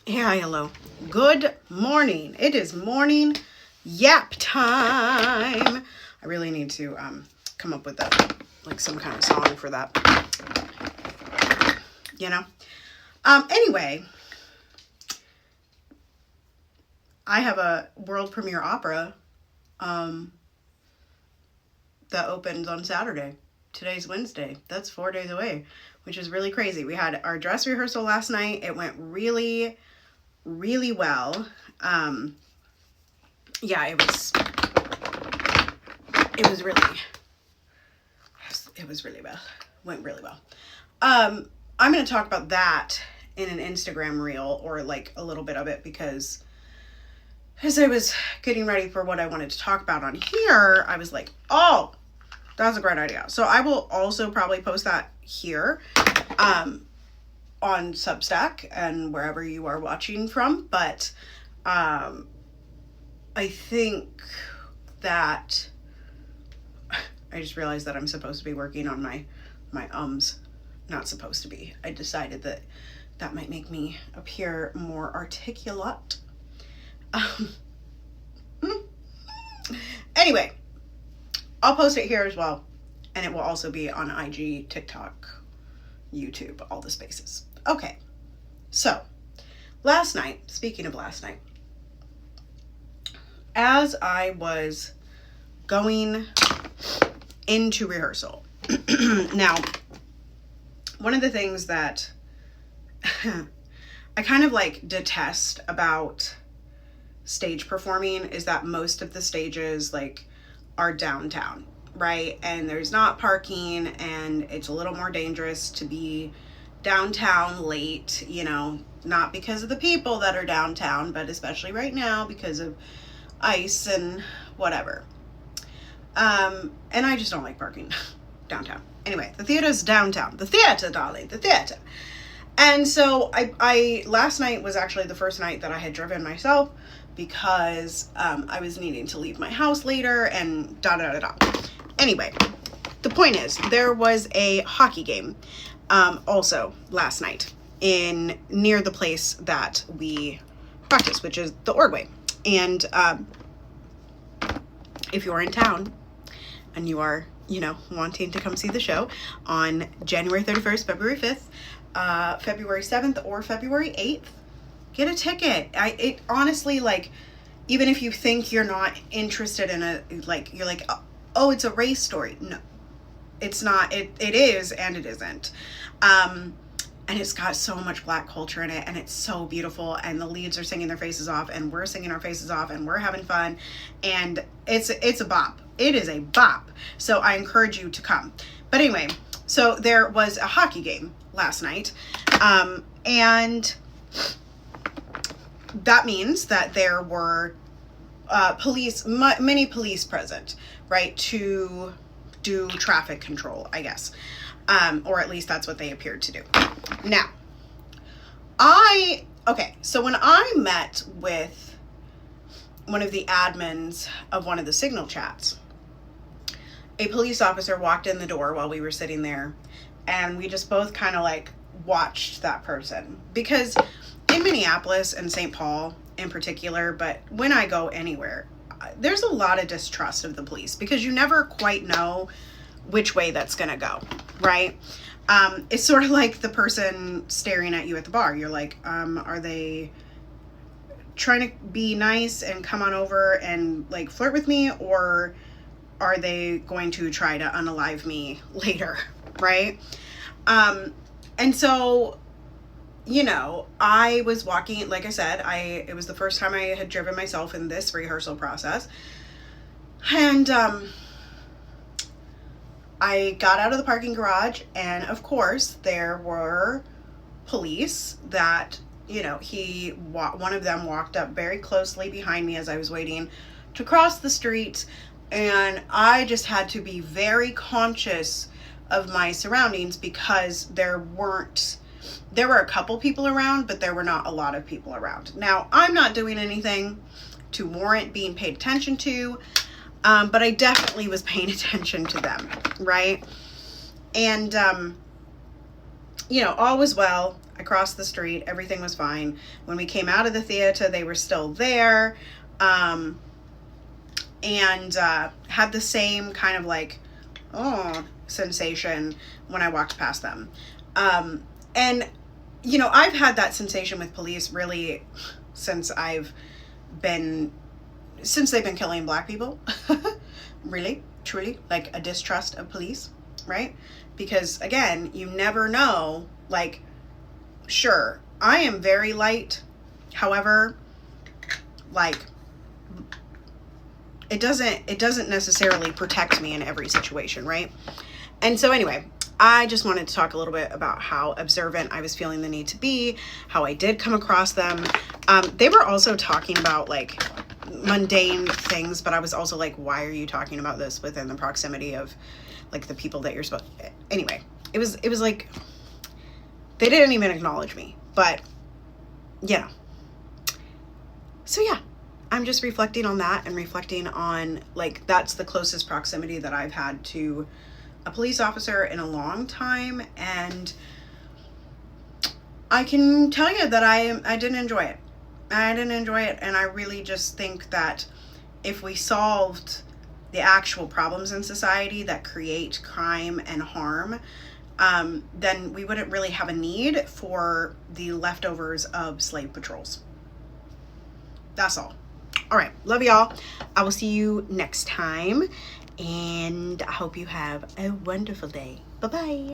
Yeah, hello. Good morning. It is morning YAP time. I really need to come up with some kind of song for that. You know? Anyway, I have a world premiere opera that opens on Saturday. Today's Wednesday. That's 4 days away, which is really crazy. We had our dress rehearsal last night. It went really well. Yeah, it was really well. Went really well. I'm going to talk about that in an Instagram reel, or like a little bit of it, because as I was getting ready for what I wanted to talk about on here, I was like, oh, that's a great idea. So I will also probably post that here on Substack and wherever you are watching from. But I think that I just realized that I'm supposed to be working on my ums. Not supposed to be. I decided that might make me appear more articulate. Anyway, I'll post it here as well. And it will also be on IG, TikTok, YouTube, all the spaces. Okay, so last night, speaking of last night, as I was going into rehearsal, now, one of the things that I kind of like detest about stage performing is that most of the stages are downtown, right? And there's not parking, and it's a little more dangerous to be downtown late, not because of the people that are downtown, but especially right now because of ice and whatever. And I just don't like parking downtown. Anyway, the theater's downtown. The theater, darling, the theater. And so I last night was actually the first night that I had driven myself, because I was needing to leave my house later and da-da-da-da. Anyway, the point is, there was a hockey game also last night near the place that we practice, which is the Ordway. And if you're in town and you are, wanting to come see the show on January 31st, February 5th, February 7th, or February 8th, get a ticket. It honestly, even if you think you're not interested in you're like, oh, it's a race story. No, it's not. It is, and it isn't. And it's got so much Black culture in it, and it's so beautiful, and the leads are singing their faces off, and we're singing our faces off, and we're having fun, and it's a bop. It is a bop. So I encourage you to come. But anyway, so there was a hockey game last night, and that means that there were many police present, right, to do traffic control, I guess. Or at least that's what they appeared to do. Now, so when I met with one of the admins of one of the Signal chats, a police officer walked in the door while we were sitting there, and we just both kind of watched that person. Because in Minneapolis and St. Paul in particular, but when I go anywhere, there's a lot of distrust of the police, because you never quite know which way that's gonna go, right? It's sort of like the person staring at you at the bar. You're like, are they trying to be nice and come on over and flirt with me, or are they going to try to unalive me later, right? And so, I was walking, like I said, it was the first time I had driven myself in this rehearsal process. And I got out of the parking garage, and of course there were police that, one of them walked up very closely behind me as I was waiting to cross the street, and I just had to be very conscious of my surroundings, because there were a couple people around, but there were not a lot of people around. Now, I'm not doing anything to warrant being paid attention to, but I definitely was paying attention to them, right? And, all was well. I crossed the street. Everything was fine. When we came out of the theater, they were still there. And had the same kind of like, oh, sensation when I walked past them. And, you know, I've had that sensation with police really since they've been killing black people. Really, truly, like a distrust of police, right? Because again, you never know, like, sure, I am very light. However, like, it doesn't necessarily protect me in every situation, right? And so anyway, I just wanted to talk a little bit about how observant I was feeling the need to be, how I did come across them. They were also talking about like mundane things, but I was also like, why are you talking about this within the proximity of like the people that you're supposed to? Anyway, it was like they didn't even acknowledge me, but you know. So yeah, I'm just reflecting on that and reflecting on like that's the closest proximity that I've had to a police officer in a long time, and I can tell you that I didn't enjoy it. I didn't enjoy it, and I really just think that if we solved the actual problems in society that create crime and harm, then we wouldn't really have a need for the leftovers of slave patrols. That's all. All right, love y'all. I will see you next time, and I hope you have a wonderful day. Bye-bye.